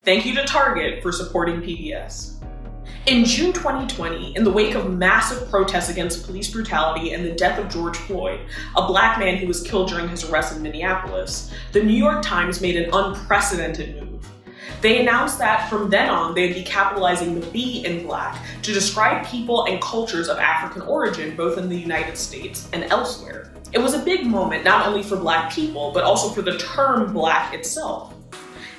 Thank you to Target for supporting PBS. In June 2020, in the wake of massive protests against police brutality and the death of George Floyd, a black man who was killed during his arrest in Minneapolis, the New York Times made an unprecedented move. They announced that from then on, they'd be capitalizing the B in Black to describe people and cultures of African origin, both in the United States and elsewhere. It was a big moment not only for Black people, but also for the term Black itself.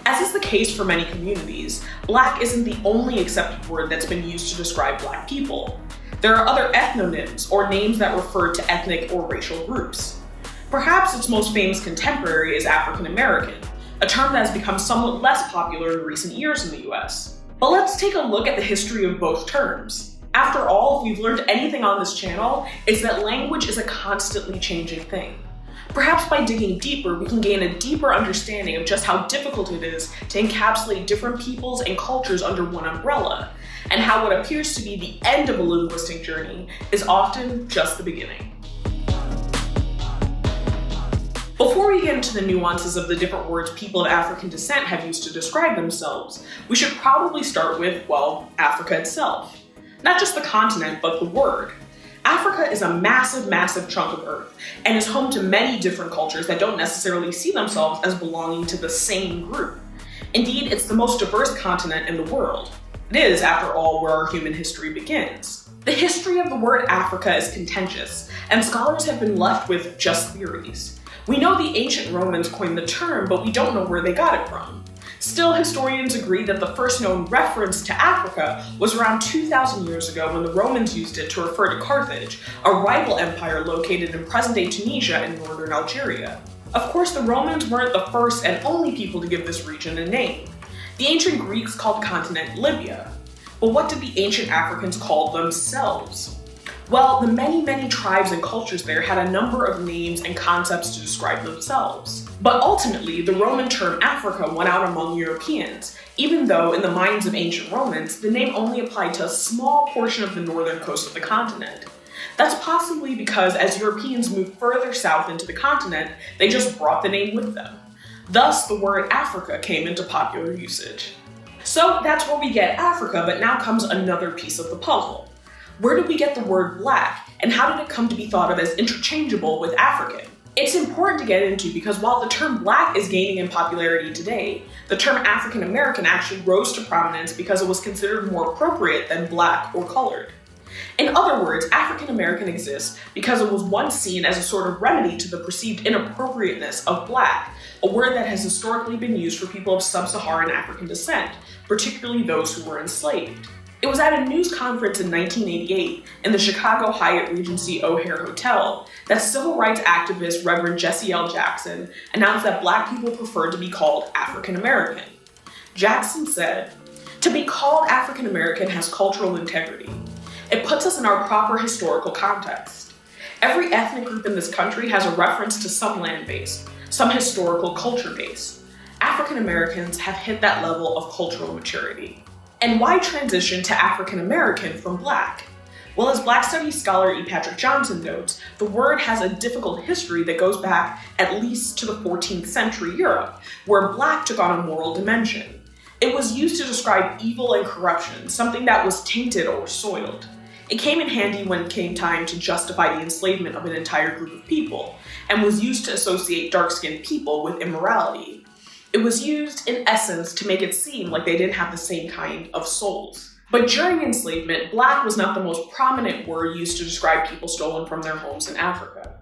As is the case for many communities, Black isn't the only accepted word that's been used to describe Black people. There are other ethnonyms, or names that refer to ethnic or racial groups. Perhaps its most famous contemporary is African American, a term that has become somewhat less popular in recent years in the US. But let's take a look at the history of both terms. After all, if we've learned anything on this channel, it's that language is a constantly changing thing. Perhaps by digging deeper, we can gain a deeper understanding of just how difficult it is to encapsulate different peoples and cultures under one umbrella, and how what appears to be the end of a linguistic journey is often just the beginning. Before we get into the nuances of the different words people of African descent have used to describe themselves, we should probably start with, well, Africa itself. Not just the continent, but the word. Africa is a massive, massive chunk of Earth, and is home to many different cultures that don't necessarily see themselves as belonging to the same group. Indeed, it's the most diverse continent in the world. It is, after all, where our human history begins. The history of the word Africa is contentious, and scholars have been left with just theories. We know the ancient Romans coined the term, but we don't know where they got it from. Still, historians agree that the first known reference to Africa was around 2,000 years ago when the Romans used it to refer to Carthage, a rival empire located in present-day Tunisia and northern Algeria. Of course, the Romans weren't the first and only people to give this region a name. The ancient Greeks called the continent Libya. But what did the ancient Africans call themselves? Well, the many, many tribes and cultures there had a number of names and concepts to describe themselves. But ultimately, the Roman term Africa went out among Europeans, even though in the minds of ancient Romans, the name only applied to a small portion of the northern coast of the continent. That's possibly because as Europeans moved further south into the continent, they just brought the name with them. Thus, the word Africa came into popular usage. So that's where we get Africa, but now comes another piece of the puzzle. Where did we get the word Black, and how did it come to be thought of as interchangeable with African? It's important to get into because while the term Black is gaining in popularity today, the term African American actually rose to prominence because it was considered more appropriate than Black or colored. In other words, African American exists because it was once seen as a sort of remedy to the perceived inappropriateness of Black, a word that has historically been used for people of sub-Saharan African descent, particularly those who were enslaved. It was at a news conference in 1988 in the Chicago Hyatt Regency O'Hare Hotel that civil rights activist Reverend Jesse L. Jackson announced that Black people preferred to be called African American. Jackson said, "To be called African American has cultural integrity. It puts us in our proper historical context. Every ethnic group in this country has a reference to some land base, some historical culture base. African Americans have hit that level of cultural maturity." And why transition to African American from Black? Well, as Black Studies scholar E. Patrick Johnson notes, the word has a difficult history that goes back at least to the 14th century Europe, where Black took on a moral dimension. It was used to describe evil and corruption, something that was tainted or soiled. It came in handy when it came time to justify the enslavement of an entire group of people, and was used to associate dark-skinned people with immorality. It was used, in essence, to make it seem like they didn't have the same kind of souls. But during enslavement, Black was not the most prominent word used to describe people stolen from their homes in Africa.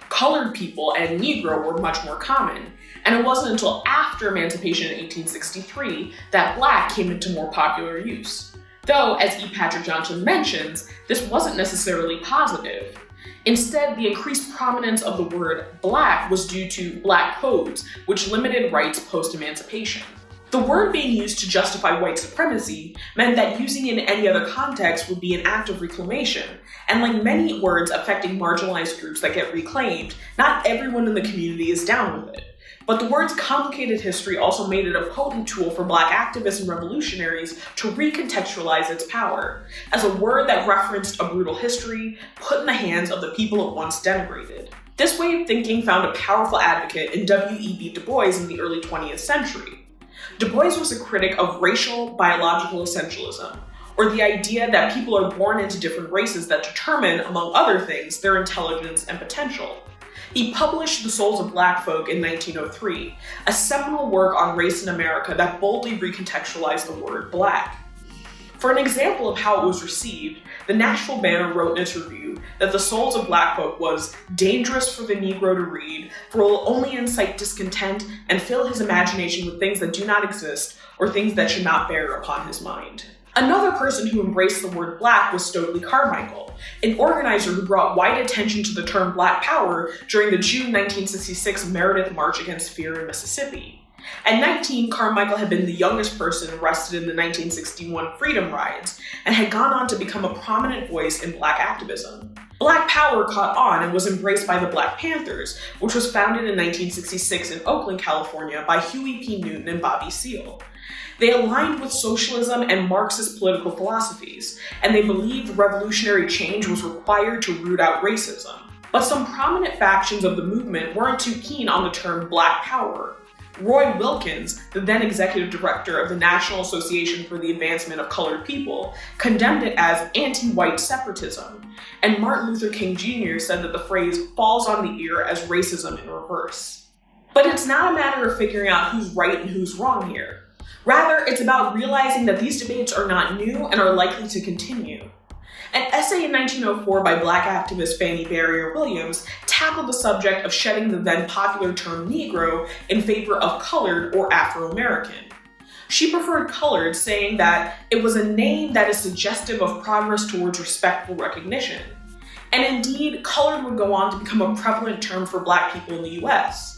Colored people and Negro were much more common, and it wasn't until after emancipation in 1863 that Black came into more popular use. Though, as E. Patrick Johnson mentions, this wasn't necessarily positive. Instead, the increased prominence of the word Black was due to Black codes, which limited rights post-emancipation. The word being used to justify white supremacy meant that using it in any other context would be an act of reclamation, and like many words affecting marginalized groups that get reclaimed, not everyone in the community is down with it. But the word's complicated history also made it a potent tool for Black activists and revolutionaries to recontextualize its power, as a word that referenced a brutal history put in the hands of the people it once denigrated. This way of thinking found a powerful advocate in W.e.b. Du Bois in the early 20th century. Du Bois was a critic of racial biological essentialism, or the idea that people are born into different races that determine, among other things, their intelligence and potential. He published The Souls of Black Folk in 1903, a seminal work on race in America that boldly recontextualized the word black. For an example of how it was received, the Nashville Banner wrote in its review that The Souls of Black Folk was dangerous for the Negro to read, for it will only incite discontent and fill his imagination with things that do not exist or things that should not bear upon his mind. Another person who embraced the word black was Stokely Carmichael, an organizer who brought wide attention to the term Black Power during the June 1966 Meredith March Against Fear in Mississippi. At 19, Carmichael had been the youngest person arrested in the 1961 Freedom Rides and had gone on to become a prominent voice in Black activism. Black Power caught on and was embraced by the Black Panthers, which was founded in 1966 in Oakland, California by Huey P. Newton and Bobby Seale. They aligned with socialism and Marxist political philosophies, and they believed revolutionary change was required to root out racism. But some prominent factions of the movement weren't too keen on the term Black Power. Roy Wilkins, the then executive director of the National Association for the Advancement of Colored People, condemned it as anti-white separatism, and Martin Luther King Jr. said that the phrase falls on the ear as racism in reverse. But it's not a matter of figuring out who's right and who's wrong here. Rather, it's about realizing that these debates are not new and are likely to continue. An essay in 1904 by Black activist Fannie Barrier Williams tackled the subject of shedding the then popular term Negro in favor of colored or Afro-American. She preferred colored, saying that it was a name that is suggestive of progress towards respectful recognition. And indeed, colored would go on to become a prevalent term for Black people in the US.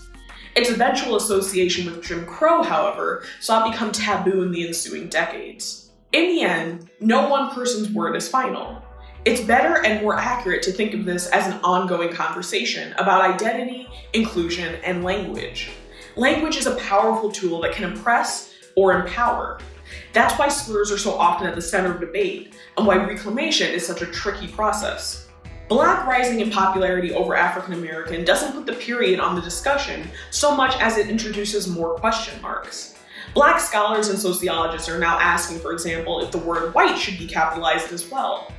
Its eventual association with Jim Crow, however, saw it become taboo in the ensuing decades. In the end, no one person's word is final. It's better and more accurate to think of this as an ongoing conversation about identity, inclusion, and language. Language is a powerful tool that can impress or empower. That's why slurs are so often at the center of debate, and why reclamation is such a tricky process. Black rising in popularity over African American doesn't put the period on the discussion so much as it introduces more question marks. Black scholars and sociologists are now asking, for example, if the word white should be capitalized as well.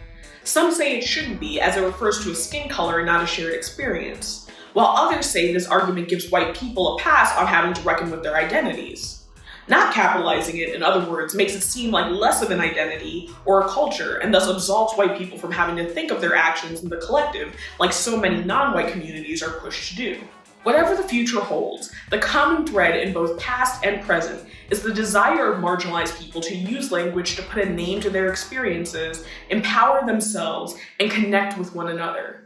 Some say it shouldn't be, as it refers to a skin color and not a shared experience, while others say this argument gives white people a pass on having to reckon with their identities. Not capitalizing it, in other words, makes it seem like less of an identity or a culture, and thus absolves white people from having to think of their actions in the collective like so many non-white communities are pushed to do. Whatever the future holds, the common thread in both past and present is the desire of marginalized people to use language to put a name to their experiences, empower themselves, and connect with one another.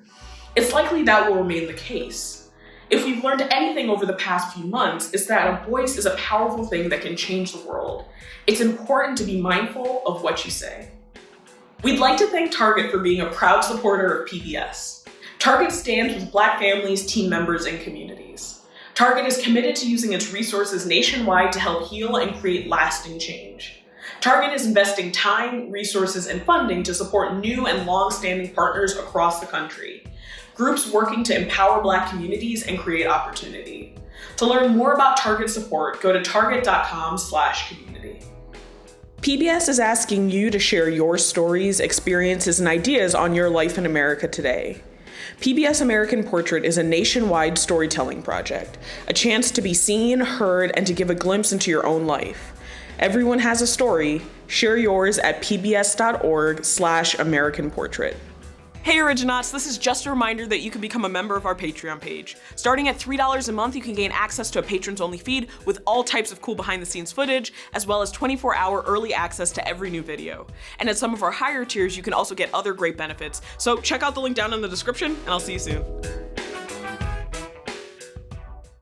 It's likely that will remain the case. If we've learned anything over the past few months, it's that a voice is a powerful thing that can change the world. It's important to be mindful of what you say. We'd like to thank Target for being a proud supporter of PBS. Target stands with Black families, team members, and communities. Target is committed to using its resources nationwide to help heal and create lasting change. Target is investing time, resources, and funding to support new and long-standing partners across the country. Groups working to empower Black communities and create opportunity. To learn more about Target support, go to target.com/community. PBS is asking you to share your stories, experiences, and ideas on your life in America today. PBS American Portrait is a nationwide storytelling project, a chance to be seen, heard, and to give a glimpse into your own life. Everyone has a story. Share yours at pbs.org/American Portrait. Hey Originauts, this is just a reminder that you can become a member of our Patreon page. Starting at $3 a month, you can gain access to a patrons-only feed with all types of cool behind-the-scenes footage, as well as 24-hour early access to every new video. And at some of our higher tiers, you can also get other great benefits. So check out the link down in the description, and I'll see you soon.